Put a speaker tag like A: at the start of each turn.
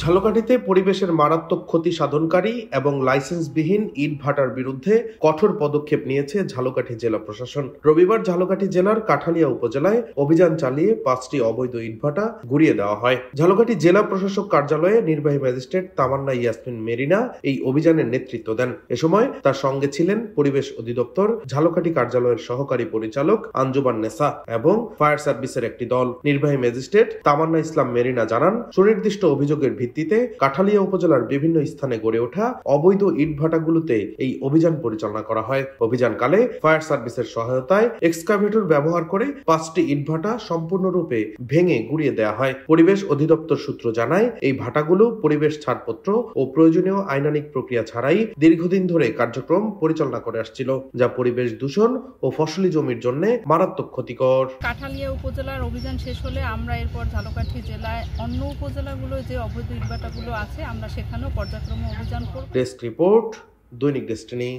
A: ঝালকাঠিতে পরিবেশের মারাত্মক ক্ষতি সাধনকারী এবং লাইসেন্সবিহীন ইটভাটার বিরুদ্ধে কঠোর পদক্ষেপ নিয়েছে ঝালকাঠি জেলা প্রশাসন। রবিবার ঝালকাঠি জেলার কাঠালিয়া উপজেলায় অভিযান চালিয়ে 5টি অবৈধ ইটভাটা গুড়িয়ে দেওয়া হয়। ঝালকাঠি জেলা প্রশাসক কার্যালয়ে নির্বাহী ম্যাজিস্ট্রেট তামান্না ইয়াসমিন মেরিনা এই অভিযানের নেতৃত্ব দেন। এ সময় তার সঙ্গে ছিলেন পরিবেশ অধিদপ্তর ঝালকাঠি কার্যালয়ের সহকারী পরিচালক আঞ্জুমান নেসা এবং ফায়ার সার্ভিসের একটি দল। নির্বাহী ম্যাজিস্ট্রেট তামান্না ইসলাম মেরিনা জানান, সুনির্দিষ্ট অভিযোগের ভিত্তিতে কাঠালিয়া উপজেলার বিভিন্ন স্থানে গড়ে ওঠা অবৈধ ইটভাটাগুলোতে এই অভিযান পরিচালনা করা হয়। অভিযানকালে ফায়ার সার্ভিসের সহায়তায় এক্সকাভেটর ব্যবহার করে 5টি ইটভাটা সম্পূর্ণরূপে ভেঙে গুড়িয়ে দেওয়া হয়। পরিবেশ অধিদপ্তর সূত্র জানায়, এই ভাটাগুলো পরিবেশ ছাড়পত্র ও প্রয়োজনীয় আইনানিক প্রক্রিয়া ছাড়াই দীর্ঘদিন ধরে কার্যক্রম পরিচালনা করে আসছিল, যা পরিবেশ দূষণ ও ফসলি জমির জন্য মারাত্মক ক্ষতিকর।
B: কাঠালিয়া উপজেলার অভিযান শেষ হলে আমরা এরপর ঝালকাঠি জেলায় অন্য উপজেলাগুলো যে অবৈধ ইটভাটাগুলো আছে আমরা সেখানেও পর্যায়ক্রমে অভিযান করব।
A: ডেস্ক রিপোর্ট, দৈনিক ডেস্টিনি।